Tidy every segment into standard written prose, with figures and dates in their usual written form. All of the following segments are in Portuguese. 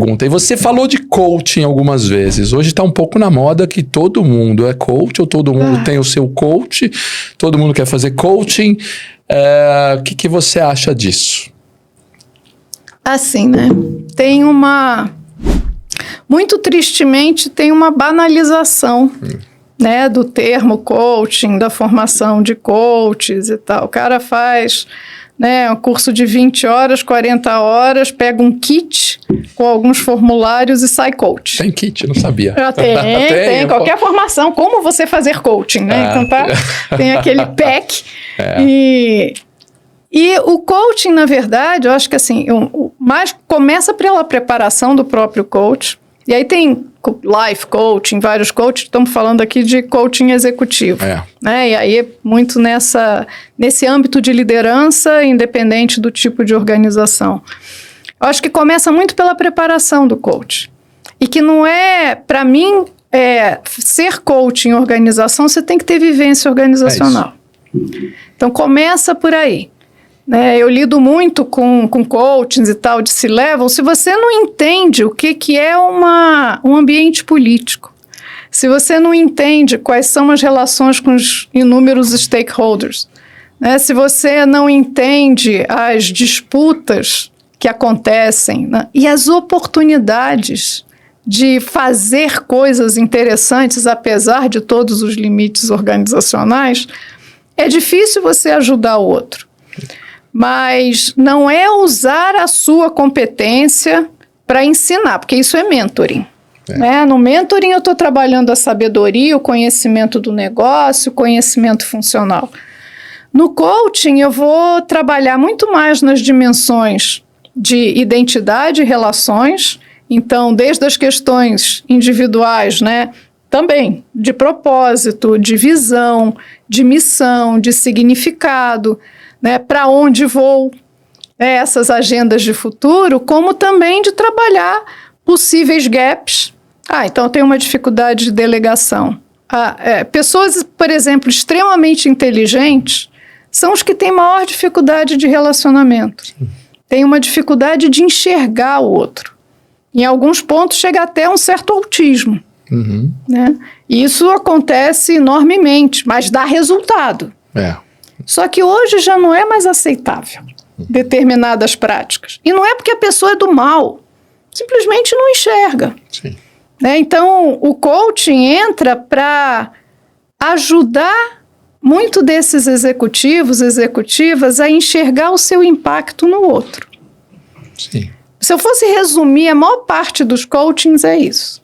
pergunta. E você falou de coaching algumas vezes. Hoje está um pouco na moda que todo mundo é coach, ou todo mundo tem o seu coach, todo mundo quer fazer coaching. O que você acha disso? Assim, né? Muito tristemente, tem uma banalização, né, do termo coaching, da formação de coaches e tal. O cara faz, né, um curso de 20 horas, 40 horas, pega um kit com alguns formulários e sai coach. Tem kit, não sabia. Tem qualquer formação, como você fazer coaching, né? Então tem aquele pack. E o coaching, na verdade, eu acho que assim, mais começa pela preparação do próprio coach. E aí tem life coaching, vários coaches, estamos falando aqui de coaching executivo. Né? E aí muito nesse âmbito de liderança, independente do tipo de organização. Eu acho que começa muito pela preparação do coach. E que não é, para mim, ser coach em organização, você tem que ter vivência organizacional. Então começa por aí. Eu lido muito com coachings e tal de C-level. Se você não entende o que é um ambiente político, se você não entende quais são as relações com os inúmeros stakeholders, né? Se você não entende as disputas que acontecem, né? E as oportunidades de fazer coisas interessantes, apesar de todos os limites organizacionais, é difícil você ajudar o outro. Mas não é usar a sua competência para ensinar, porque isso é mentoring. Né? No mentoring eu estou trabalhando a sabedoria, o conhecimento do negócio, o conhecimento funcional. No coaching eu vou trabalhar muito mais nas dimensões de identidade e relações, então desde as questões individuais, né? Também de propósito, de visão, de missão, de significado, né, para onde vou, essas agendas de futuro, como também de trabalhar possíveis gaps. Então eu tenho uma dificuldade de delegação. Pessoas, por exemplo, extremamente inteligentes são os que têm maior dificuldade de relacionamento. Tem uma dificuldade de enxergar o outro. Em alguns pontos chega até um certo autismo. Né? E isso acontece enormemente, mas dá resultado. Só que hoje já não é mais aceitável determinadas práticas. E não é porque a pessoa é do mal, simplesmente não enxerga. Né? Então, o coaching entra para ajudar muito desses executivas a enxergar o seu impacto no outro. Se eu fosse resumir, a maior parte dos coachings é isso.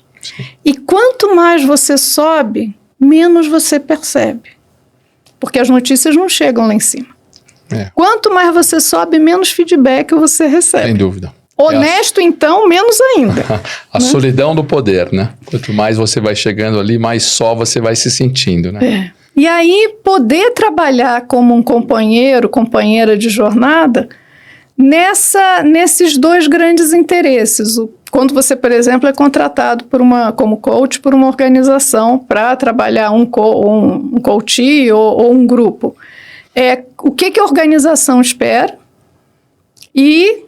E quanto mais você sobe, menos você percebe. Porque as notícias não chegam lá em cima. Quanto mais você sobe, menos feedback você recebe. Sem dúvida. Honesto, então, menos ainda. A solidão do poder, né? Quanto mais você vai chegando ali, mais só você vai se sentindo, né? E aí, poder trabalhar como um companheiro, companheira de jornada, nesses dois grandes interesses. Quando você, por exemplo, é contratado como coach por uma organização para trabalhar um coach ou um grupo. O que a organização espera e,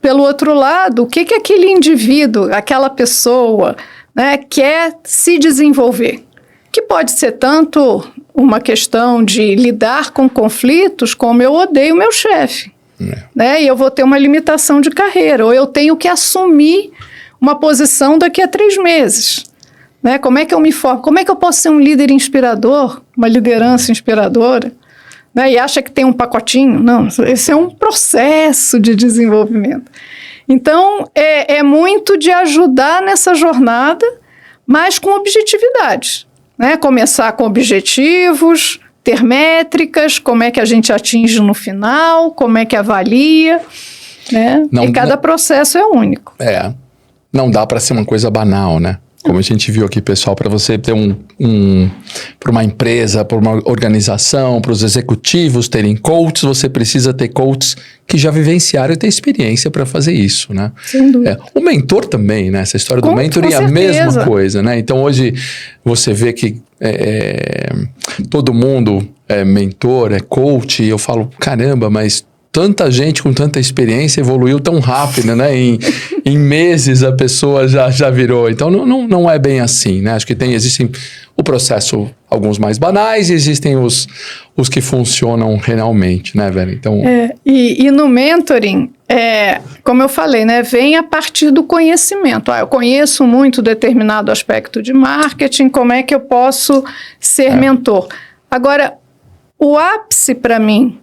pelo outro lado, o que aquele indivíduo, aquela pessoa, né, quer se desenvolver. Que pode ser tanto uma questão de lidar com conflitos, como eu odeio meu chefe. Né? E eu vou ter uma limitação de carreira, ou eu tenho que assumir uma posição daqui a 3 meses. Né? Como é que eu me formo? Como é que eu posso ser um líder inspirador, uma liderança inspiradora? Né? E acha que tem um pacotinho? Não, esse é um processo de desenvolvimento. Então, é muito de ajudar nessa jornada, mas com objetividade. Né? Começar com objetivos, ter métricas, como é que a gente atinge no final, como é que avalia, né? E cada processo é único. Não dá para ser uma coisa banal, né? Como a gente viu aqui, pessoal, para você ter para uma empresa, para uma organização, para os executivos terem coaches, você precisa ter coaches que já vivenciaram e ter experiência para fazer isso, né? Sem dúvida. O mentor também, né? Essa história do mentor é a mesma coisa, né? Então, hoje, você vê que todo mundo é mentor, é coach, e eu falo, caramba, mas tanta gente com tanta experiência evoluiu tão rápido, né? Em meses a pessoa já virou. Então, não é bem assim, né? Acho que existem o processo, alguns mais banais, e existem os que funcionam realmente, né, Vera? Então... E no mentoring, como eu falei, né? Vem a partir do conhecimento. Eu conheço muito determinado aspecto de marketing, como é que eu posso ser mentor? Agora, o ápice para mim,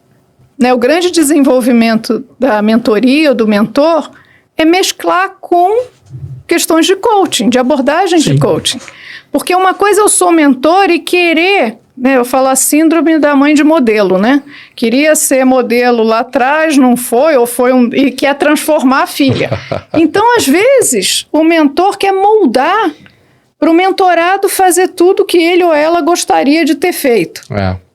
né, o grande desenvolvimento da mentoria ou do mentor é mesclar com questões de coaching, de abordagem de coaching. Porque uma coisa eu sou mentor e querer, né, eu falo a síndrome da mãe de modelo, né? Queria ser modelo lá atrás, não foi, e quer transformar a filha. Então, às vezes, o mentor quer moldar para o mentorado fazer tudo que ele ou ela gostaria de ter feito.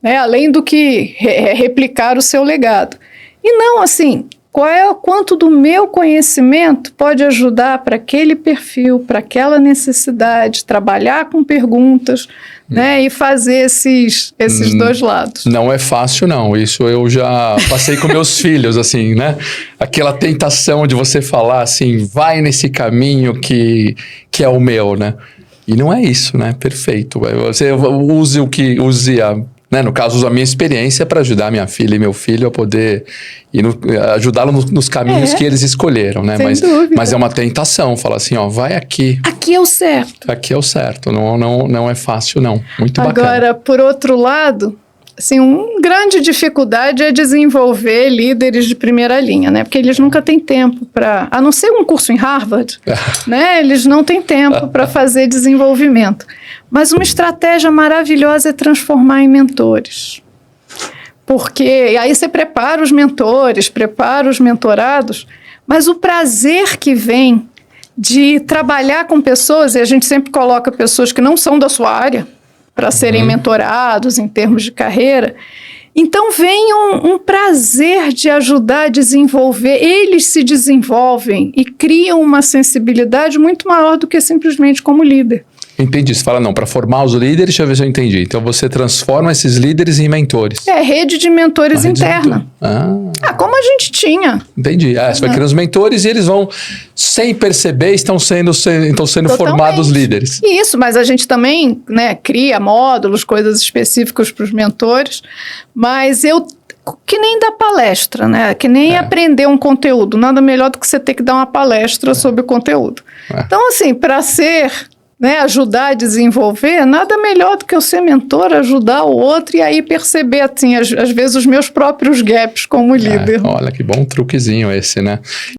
Né? Além do que replicar o seu legado. E não, assim, quanto do meu conhecimento pode ajudar para aquele perfil, para aquela necessidade, trabalhar com perguntas, né, e fazer esses dois lados. Não é fácil, não. Isso eu já passei com meus filhos, assim, né? Aquela tentação de você falar assim, vai nesse caminho que é o meu, né? E não é isso, né? Perfeito. Você use né? No caso, uso a minha experiência para ajudar minha filha e meu filho a poder ajudá-lo nos caminhos que eles escolheram, né? Mas é uma tentação, falar assim, ó, vai aqui. Aqui é o certo. Aqui é o certo, não é fácil, não. Muito bacana. Agora, por outro lado, assim, uma grande dificuldade é desenvolver líderes de primeira linha, né? Porque eles nunca têm tempo para... A não ser um curso em Harvard, né? Eles não têm tempo para fazer desenvolvimento. Mas uma estratégia maravilhosa é transformar em mentores. Porque aí você prepara os mentores, prepara os mentorados, mas o prazer que vem de trabalhar com pessoas, e a gente sempre coloca pessoas que não são da sua área para serem mentorados em termos de carreira. Então vem um prazer de ajudar a desenvolver, eles se desenvolvem e criam uma sensibilidade muito maior do que simplesmente como líder. Entendi. Você fala, não, para formar os líderes, deixa eu ver se eu entendi. Então, você transforma esses líderes em mentores. Rede de mentores interna. Como a gente tinha. Entendi. Você vai criando os mentores e eles vão, sem perceber, estão sendo formados líderes. Isso, mas a gente também, né, cria módulos, coisas específicas para os mentores, mas que nem dar palestra, né? Que nem aprender um conteúdo. Nada melhor do que você ter que dar uma palestra sobre o conteúdo. Então, assim, para ser... Né, ajudar a desenvolver, nada melhor do que eu ser mentor, ajudar o outro e aí perceber, assim, às vezes, os meus próprios gaps como líder. Olha, que bom truquezinho esse, né?